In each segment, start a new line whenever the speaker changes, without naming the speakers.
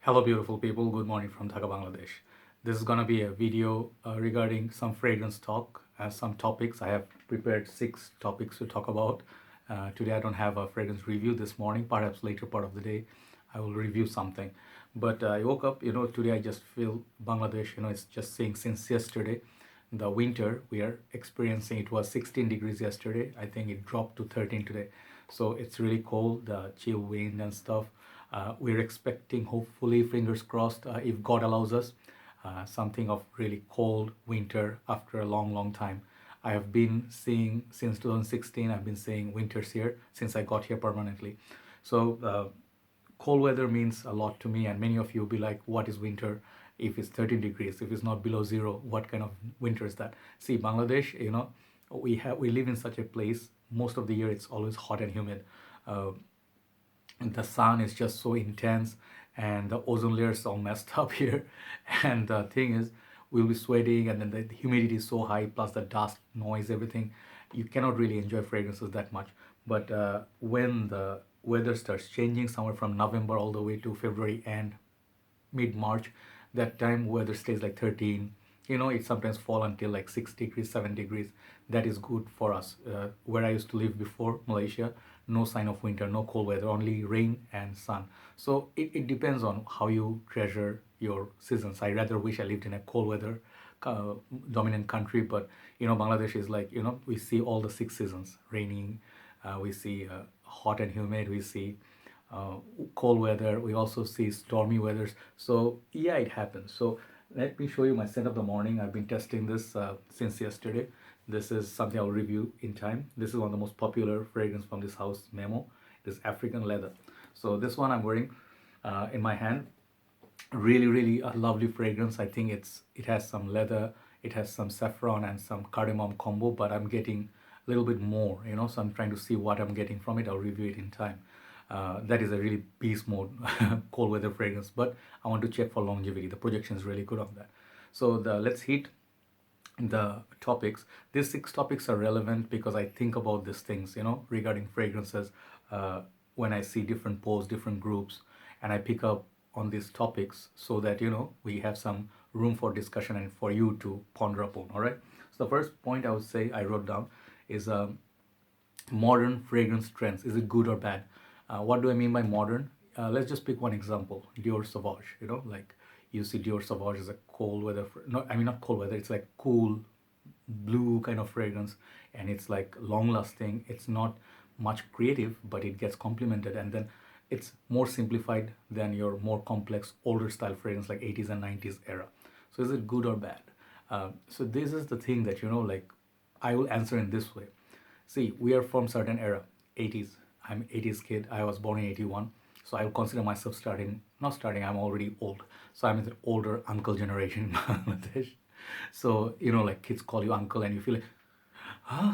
Hello, beautiful people. Good morning from Dhaka, Bangladesh. This is gonna be a video regarding some fragrance talk, some topics. I have prepared 6 topics to talk about. Today, I don't have a fragrance review this morning. Perhaps later part of the day, I will review something. But I woke up, today I just feel Bangladesh. It's just saying since yesterday, the winter we are experiencing. It was 16 degrees yesterday. I think it dropped to 13 today. So it's really cold, the chill wind and stuff. We're expecting, hopefully, fingers crossed, if God allows us, something of really cold winter after a long, long time. I have been seeing since 2016, I've been seeing winters here since I got here permanently. So cold weather means a lot to me, and many of you will be like, what is winter? If it's 13 degrees, if it's not below zero, what kind of winter is that? See, Bangladesh, we live in such a place. Most of the year it's always hot and humid. uh, the sun is just so intense, and the ozone layer is all messed up here. And the thing is, we'll be sweating, and then the humidity is so high, plus the dust, noise, everything. You cannot really enjoy fragrances that much. But when the weather starts changing, somewhere from November all the way to February and mid-March, that time weather stays like 13. It sometimes fall until like 6 degrees, 7 degrees. That is good for us. Where I used to live before, Malaysia, no sign of winter, no cold weather, only rain and sun. So it depends on how you treasure your seasons. I rather wish I lived in a cold weather uh, dominant country, but Bangladesh is like, we see all the 6 seasons: raining, we see hot and humid, we see uh, cold weather, we also see stormy weathers. So yeah, it happens. So let me show you my scent of the morning. I've been testing this since yesterday. This is something I'll review in time. This is one of the most popular fragrance from this house, Memo. This African leather. So this one I'm wearing in my hand. Really, really a lovely fragrance. I think it has some leather, it has some saffron and some cardamom combo, but I'm getting a little bit more, so I'm trying to see what I'm getting from it. I'll review it in time. That is a really beast mode cold weather fragrance, but I want to check for longevity. The projection is really good on that. So let's hit the topics. These 6 topics are relevant because I think about these things, regarding fragrances, when I see different posts, different groups, and I pick up on these topics so that, we have some room for discussion and for you to ponder upon. All right. So the first point I would say I wrote down is modern fragrance trends. Is it good or bad? What do I mean by modern? Let's just pick one example. Dior Sauvage. Like you see Dior Sauvage is a cold weather. No, I mean not cold weather. It's like cool blue kind of fragrance, and it's like long lasting. It's not much creative, but it gets complimented, and then it's more simplified than your more complex older style fragrance like 80s and 90s era. So is it good or bad? So this is the thing that like I will answer in this way. See, we are from certain era, 80s. I'm 80s kid. I was born in 81. So I will consider myself not starting, I'm already old. So I'm in the older uncle generation in Bangladesh. So, like kids call you uncle and you feel like, huh?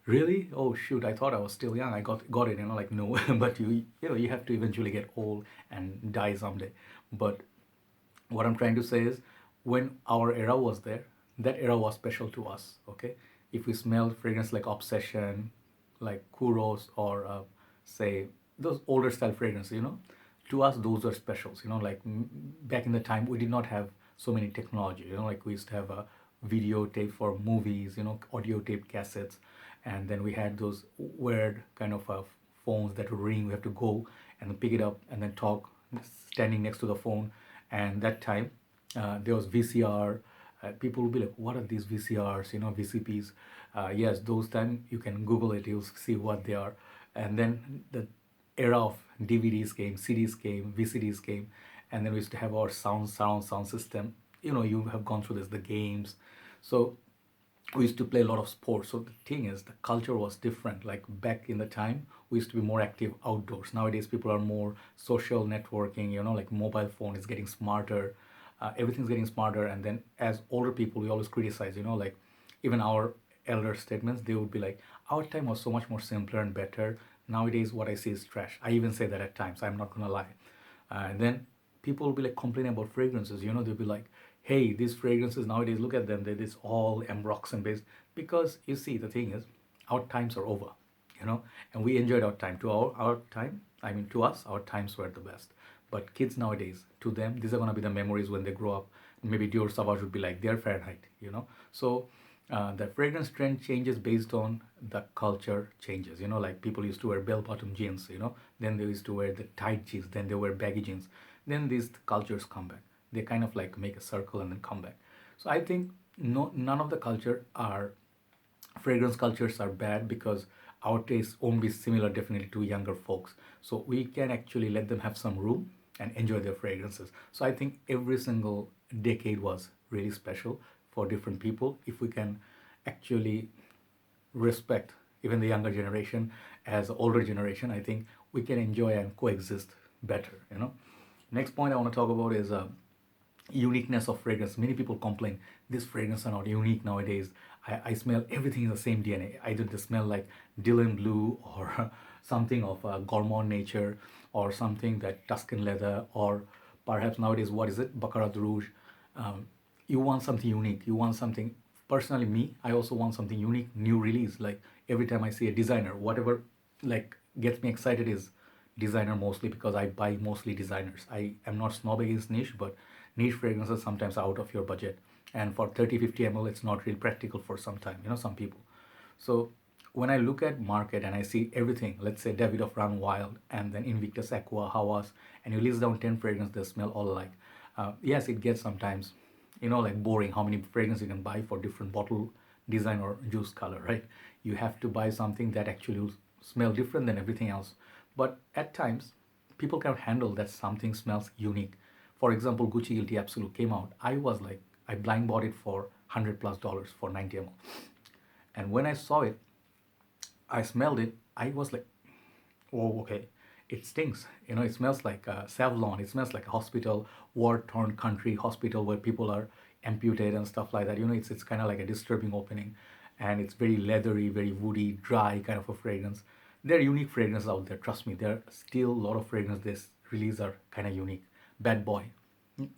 Really? Oh shoot, I thought I was still young. I got it, like no. But you have to eventually get old and die someday. But what I'm trying to say is, when our era was there, that era was special to us. Okay, if we smelled fragrance like Obsession, like Kuros, or say those older style fragrances, to us those are specials. Like back in the time we did not have so many technology. Like we used to have a videotape for movies, audio tape cassettes, and then we had those weird kind of phones that would ring. We have to go and pick it up and then talk standing next to the phone. And that time there was VCR. People will be like, what are these VCRs, VCPs? Yes, those time you can Google it, you'll see what they are. And then the era of DVDs came, CDs came, VCDs came, and then we used to have our sound system. You have gone through this, the games. So we used to play a lot of sports. So the thing is, the culture was different. Like back in the time, we used to be more active outdoors. Nowadays, people are more social networking. Like mobile phone is getting smarter. Everything's getting smarter. And then as older people, we always criticize. Like even our elder statements, they would be like, our time was so much more simpler and better. Nowadays, what I see is trash. I even say that at times. I'm not gonna lie. And then people will be like complaining about fragrances. They'll be like, hey, these fragrances nowadays, look at them, they're this all ambroxan based. Because you see, the thing is, our times are over, and we enjoyed our time. To our time, I mean, to us, our times were the best. But kids nowadays, to them, these are going to be the memories when they grow up. Maybe Dior Sauvage would be like their Fahrenheit. So the fragrance trend changes based on the culture changes. Like people used to wear bell-bottom jeans. Then they used to wear the tight jeans. Then they wear baggy jeans. Then these cultures come back. They kind of like make a circle and then come back. So I think none of the culture are fragrance cultures are bad, because our tastes won't be similar definitely to younger folks. So we can actually let them have some room and enjoy their fragrances. So I think every single decade was really special for different people. If we can actually respect even the younger generation as the older generation, I think we can enjoy and coexist better. Next point I want to talk about is uniqueness of fragrance. Many people complain these fragrances are not unique nowadays. I smell everything in the same DNA. Either they smell like Dylan Blue or something of gourmand nature, or something that Tuscan leather, or perhaps nowadays, what is it, Baccarat Rouge. You want something unique. You want something. Personally, me, I also want something unique, new release. Like every time I see a designer, whatever like gets me excited is designer, mostly because I buy mostly designers. I am not snob against niche, but niche fragrances sometimes are out of your budget. And for 30-50 ml, it's not really practical for some people. So when I look at market and I see everything, let's say David of Run Wild and then Invictus Aqua, Hawas, and you list down 10 fragrances, they smell all alike. Yes, it gets sometimes, like boring how many fragrances you can buy for different bottle design or juice color, right? You have to buy something that actually will smell different than everything else. But at times, people can't handle that something smells unique. For example, Gucci Guilty Absolute came out. I blind bought it for $100+ for 90 ml. And when I saw it, I smelled it. I was like, oh, okay. It stinks. It smells like Savlon. It smells like a hospital, war-torn country hospital where people are amputated and stuff like that. It's kind of like a disturbing opening, and it's very leathery, very woody, dry kind of a fragrance. There are unique fragrances out there. Trust me, there are still a lot of fragrances this release are kind of unique. Bad Boy,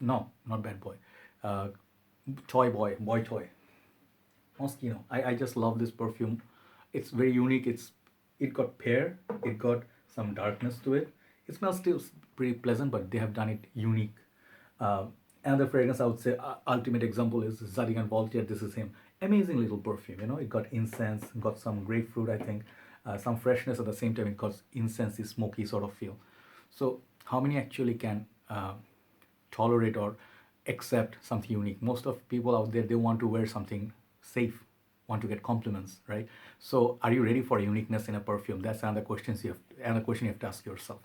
no, not Bad Boy. Uh, Toy Boy, Boy Toy. Moschino. I just love this perfume. It's very unique. It got pear. It got some darkness to it. It smells still pretty pleasant, but they have done it unique. Uh, Another fragrance I would say ultimate example is Zadig and Voltaire. This is him. Amazing little perfume. It got incense, got some grapefruit, I think, some freshness at the same time. It got incensey, smoky sort of feel. So how many actually can tolerate or accept something unique? Most of people out there, they want to wear something safe, want to get compliments, right? So are you ready for uniqueness in a perfume? That's another question you have to ask yourself.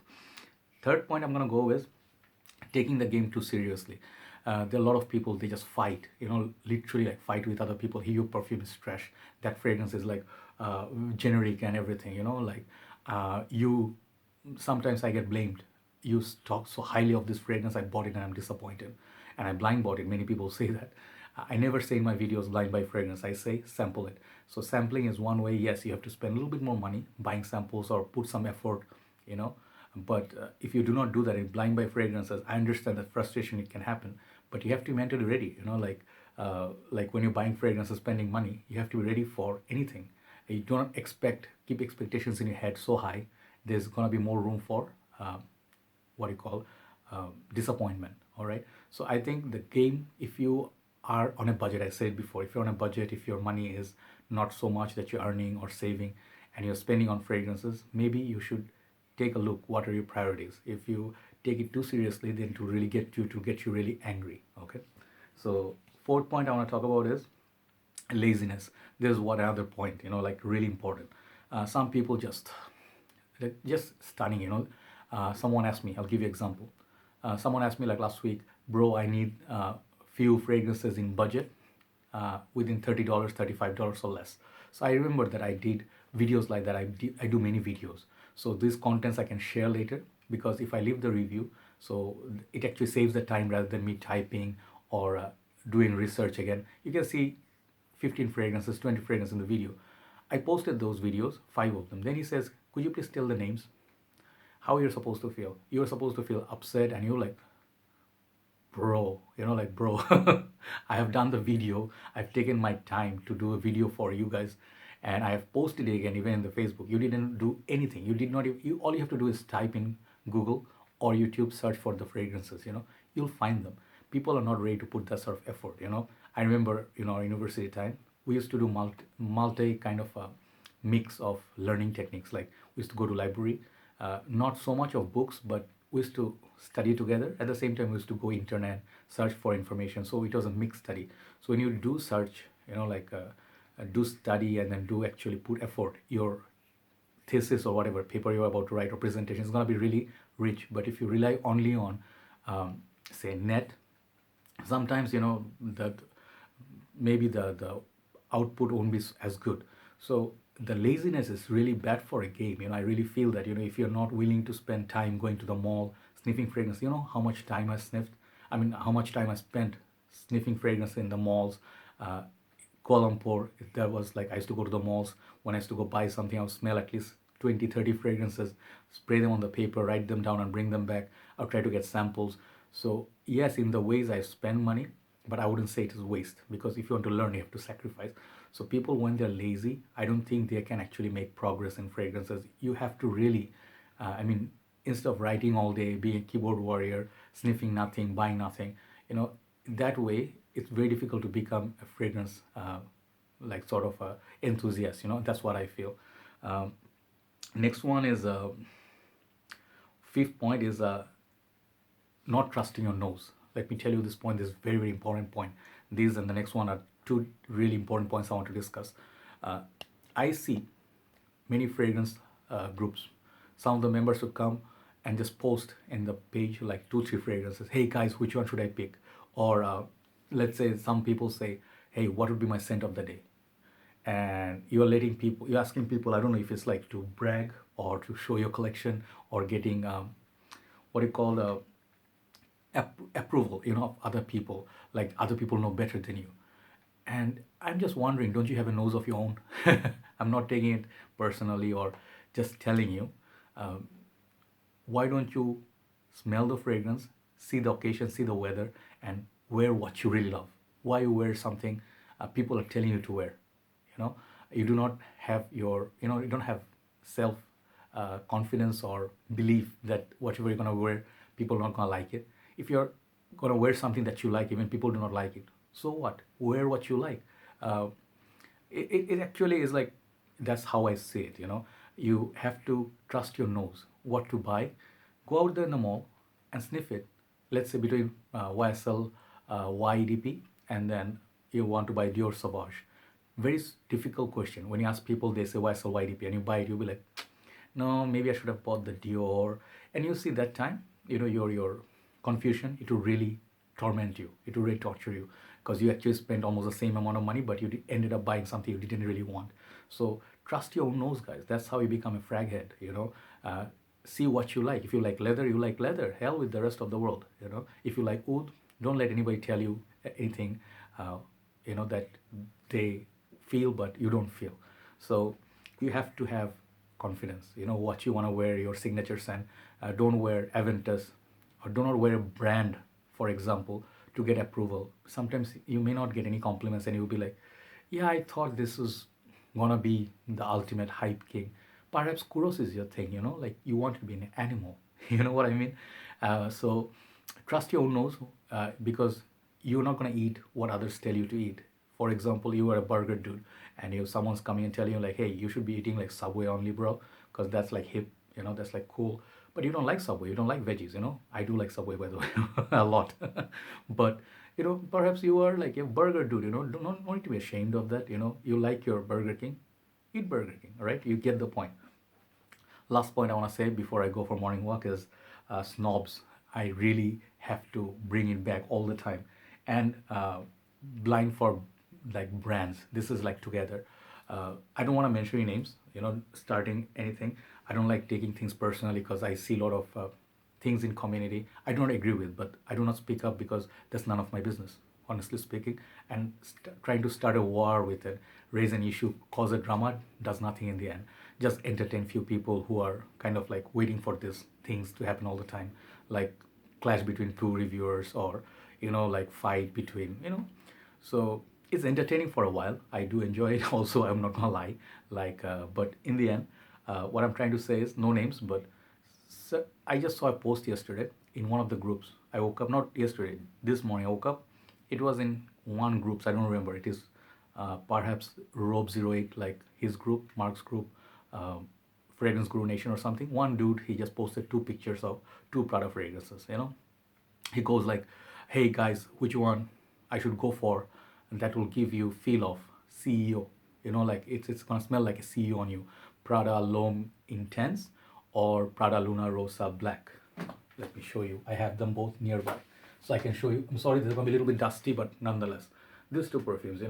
Third point I'm going to go is taking the game too seriously. There are a lot of people, they just fight, literally like fight with other people. Here, your perfume is trash. That fragrance is like generic and everything, like you, sometimes I get blamed. You talk so highly of this fragrance, I bought it and I'm disappointed. And I blind bought it. Many people say that. I never say in my videos blind buy fragrance. I say sample it. So sampling is one way. Yes, you have to spend a little bit more money buying samples or put some effort, you know. But if you do not do that in blind buy fragrances, I understand that frustration it can happen. But you have to be mentally ready, like when you're buying fragrances, spending money, you have to be ready for anything. You do not keep expectations in your head so high. There's gonna be more room for what you call disappointment. All right. So I think the game, if you are on a budget, I said before, if you're on a budget, if your money is not so much that you're earning or saving and you're spending on fragrances, maybe you should take a look. What are your priorities? If you take it too seriously, then to get you really angry. Okay. So fourth point I want to talk about is laziness. There's one other point, like really important. Some people just stunning, someone asked me, I'll give you example. Someone asked me like last week, bro, I need few fragrances in budget within $30, $35 or less. So I remember that I did videos like that. I do many videos. So these contents I can share later, because if I leave the review, so it actually saves the time rather than me typing or doing research again. You can see 15 fragrances, 20 fragrances in the video. I posted those videos, 5 of them. Then he says, could you please tell the names? How you're supposed to feel? You're supposed to feel upset and you're like, bro, bro, I have done the video. I've taken my time to do a video for you guys, and I have posted it again, even in the Facebook. You didn't do anything. You did not, all you have to do is type in Google or YouTube search for the fragrances, you'll find them. People are not ready to put that sort of effort, I remember, our university time, we used to do multi kind of a mix of learning techniques. Like we used to go to library, not so much of books, but we used to study together. At the same time, we used to go internet, search for information. So it was a mixed study. So when you do search, like do study and then do actually put effort, your thesis or whatever paper you're about to write or presentation is going to be really rich. But if you rely only on say net, sometimes that maybe the output won't be as good. So the laziness is really bad for a game. I really feel that if you're not willing to spend time going to the mall sniffing fragrance, how much time I sniffed, I mean how much time I spent sniffing fragrance in the malls. Kuala Lumpur, there was like I used to go to the malls. When I used to go buy something, I would smell at least 20, 30 fragrances, spray them on the paper, write them down, and bring them back. I'll try to get samples. So, yes, in the ways I spend money, but I wouldn't say it is waste, because if you want to learn, you have to sacrifice. So, people, when they're lazy, I don't think they can actually make progress in fragrances. You have to really, I mean, instead of writing all day, being a keyboard warrior, sniffing nothing, buying nothing, that way it's very difficult to become a fragrance like sort of a enthusiast. That's what I feel. um, Next one is fifth point is not trusting your nose. Let me tell you this point. This is very, very important point. These and the next one are two really important points I want to discuss. uh, I see many fragrance groups. Some of the members would come and just post in the page like two, three fragrances. Hey guys, which one should I pick? Or let's say some people say, hey, what would be my scent of the day? And you're asking people, I don't know if it's like to brag or to show your collection or getting what do you call approval, of other people, like other people know better than you. And I'm just wondering, don't you have a nose of your own? I'm not taking it personally or just telling you. Um, why don't you smell the fragrance, see the occasion, see the weather, and wear what you really love? Why you wear something people are telling you to wear? You know, you do not have you don't have self confidence or belief that whatever you're gonna wear, people are not gonna like it. If you're gonna wear something that you like, even people do not like it, so what? Wear what you like. Uh, it actually is like, that's how I see it. You have to trust your nose what to buy. Go out there in the mall and sniff it. Let's say between YSL, YEDP, and then you want to buy Dior Sauvage. Very difficult question. When you ask people, they say YSL, YEDP, and you buy it, you'll be like, no, maybe I should have bought the Dior. And you see that time, your confusion, it will really torment you. It will really torture you, because you actually spent almost the same amount of money, but you ended up buying something you didn't really want. So trust your own nose, guys. That's how you become a frag head. See what you like. If you like leather, you like leather. Hell with the rest of the world. If you like oud, don't let anybody tell you anything. Uh, that they feel but you don't feel. So you have to have confidence. What you want to wear, your signature scent. Don't wear Aventus, or do not wear a brand, for example, to get approval. Sometimes you may not get any compliments, and you'll be like, yeah, I thought this was gonna be the ultimate hype king. Perhaps Kuros is your thing, like you want to be an animal. You know what I mean? So trust your own nose, because you're not gonna eat what others tell you to eat. For example, you are a burger dude, and someone's coming and telling you like, hey, you should be eating like Subway only, bro, because that's like hip, that's like cool. But you don't like Subway, you don't like veggies. I do like Subway, by the way, a lot. But perhaps you are like a burger dude. Don't need to be ashamed of that. You like your Burger King, eat Burger King. All right, you get the point. Last point I want to say before I go for morning walk is Snobs. I really have to bring it back all the time. And blind for like brands. This is like together. I don't want to mention any names. Starting anything. I don't like taking things personally, because I see a lot of things in community I don't agree with, but I do not speak up because that's none of my business, honestly speaking. And trying to start a war with it, raise an issue, cause a drama, does nothing in the end. Just entertain few people who are kind of like waiting for these things to happen all the time, like clash between two reviewers, or like fight between so it's entertaining for a while. I do enjoy it also, I'm not gonna lie. Like but in the end, what I'm trying to say is, no names, but So I just saw a post yesterday in one of the groups. I woke up, not yesterday, this morning I woke up. It was in one group, so I don't remember. It is perhaps Rob08, like his group, Mark's group, Fragrance Guru Nation or something. One dude, he just posted two pictures of two Prada fragrances, He goes like, hey guys, which one I should go for? And that will give you feel of CEO. Like it's gonna smell like a CEO on you. Prada L'Homme Intense or Prada Luna Rosa Black. Let me show you. I have them both nearby. So I can show you. I'm sorry, this is gonna be a little bit dusty, but nonetheless. These two perfumes.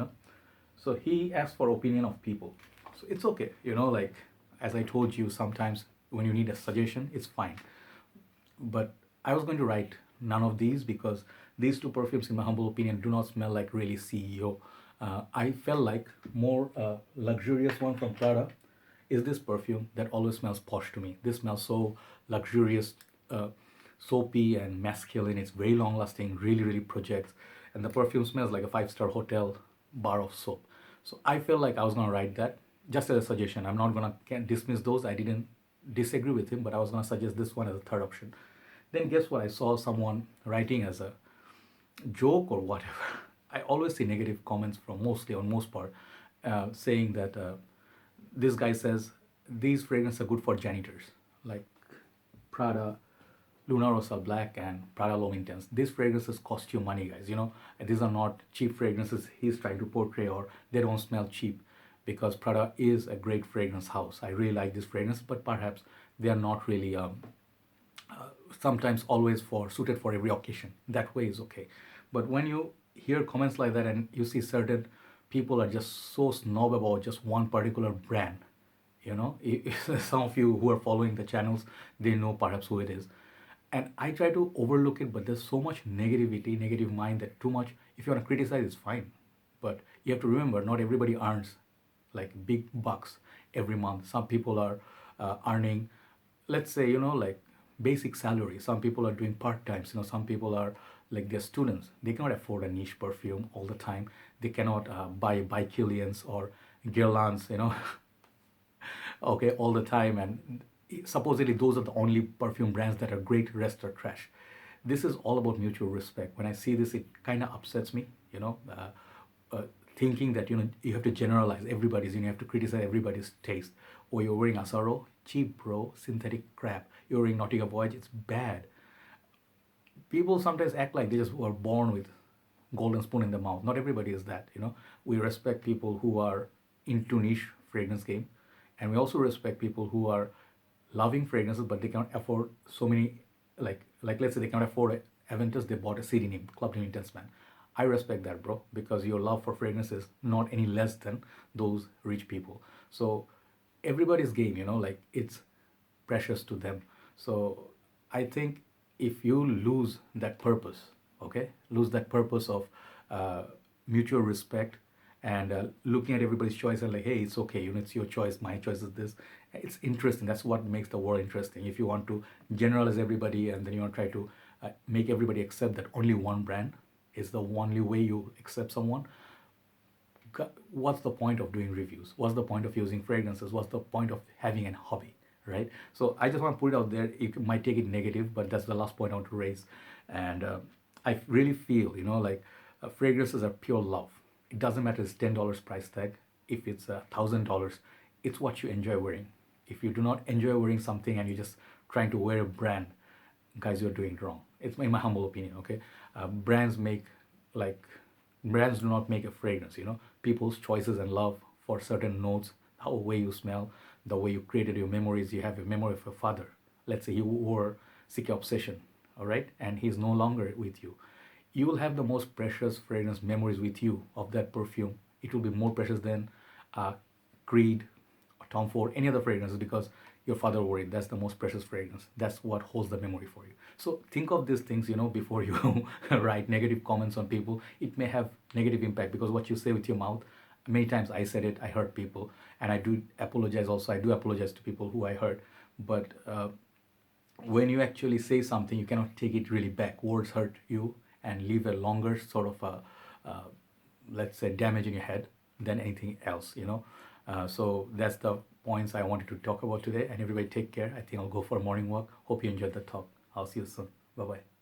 So he asked for opinion of people. So it's okay, like as I told you, sometimes when you need a suggestion, it's fine. But I was going to write none of these because these two perfumes, in my humble opinion, do not smell like really CEO. I felt like more luxurious one from Prada is this perfume that always smells posh to me. This smells so luxurious, soapy and masculine. It's very long lasting, really, really projects. And the perfume smells like a five-star hotel bar of soap. So I feel like I was going to write that just as a suggestion. I'm not going to dismiss those. I didn't disagree with him, but I was going to suggest this one as a third option. Then guess what? I saw someone writing as a joke or whatever. I always see negative comments from mostly, on most part, saying that this guy says these fragrances are good for janitors, like Prada, Luna Rosa Black, and Prada L'Homme Intense. These fragrances cost you money, guys. And these are not cheap fragrances he's trying to portray, or they don't smell cheap, because Prada is a great fragrance house. I really like this fragrance, but perhaps they are not really sometimes always for suited for every occasion. That way is okay. But when you hear comments like that and you see certain people are just so snob about just one particular brand, some of you who are following the channels, they know perhaps who it is. And I try to overlook it, but there's so much negativity, negative mind, that too much, if you want to criticize, it's fine. But you have to remember, not everybody earns like big bucks every month. Some people are earning, let's say, like basic salary. Some people are doing part-times. Some people are like, they're students. They cannot afford a niche perfume all the time. They cannot buy Killians or Guerlains, okay, all the time. And supposedly those are the only perfume brands that are great, rest are trash. This is all about mutual respect. When I see this, it kind of upsets me, thinking that you have to generalize everybody's, you have to criticize everybody's taste. Or you're wearing Asaro, cheap bro, synthetic crap. You're wearing Nautica Voyage, it's bad. People sometimes act like they just were born with golden spoon in the mouth. Not everybody is that. We respect people who are into niche fragrance game, and we also respect people who are loving fragrances, but they cannot afford so many. Like let's say they cannot afford Aventus, they bought a CD name, Club Name Intense Man. I respect that, bro, because your love for fragrance is not any less than those rich people. So everybody's game, like it's precious to them. So I think if you lose that purpose, okay, lose that purpose of mutual respect and looking at everybody's choice and like, hey, it's okay, it's your choice, my choice is this. It's interesting. That's what makes the world interesting. If you want to generalize everybody and then you want to try to make everybody accept that only one brand is the only way you accept someone, what's the point of doing reviews? What's the point of using fragrances? What's the point of having a hobby, right? So I just want to put it out there. You might take it negative, but that's the last point I want to raise. And I really feel, like fragrances are pure love. It doesn't matter if it's $10 price tag. If it's $1,000, it's what you enjoy wearing. If you do not enjoy wearing something and you're just trying to wear a brand, guys, you're doing it wrong. It's in my humble opinion, okay? Brands do not make a fragrance, people's choices and love for certain notes, how way you smell, the way you created your memories. You have a memory of your father. Let's say you wore Sikh Obsession, all right, and he's no longer with you. You will have the most precious fragrance memories with you of that perfume. It will be more precious than Creed, or Tom Ford, any other fragrances, because your father wore it. That's the most precious fragrance. That's what holds the memory for you. So think of these things, before you write negative comments on people. It may have negative impact because what you say with your mouth, many times I said it, I hurt people, and I do apologize also. I do apologize to people who I hurt. But when you actually say something, you cannot take it really back. Words hurt you and leave a longer sort of let's say damage in your head than anything else. So that's the points I wanted to talk about today. And everybody take care. I think I'll go for a morning walk. Hope you enjoyed the talk. I'll see you soon. Bye bye.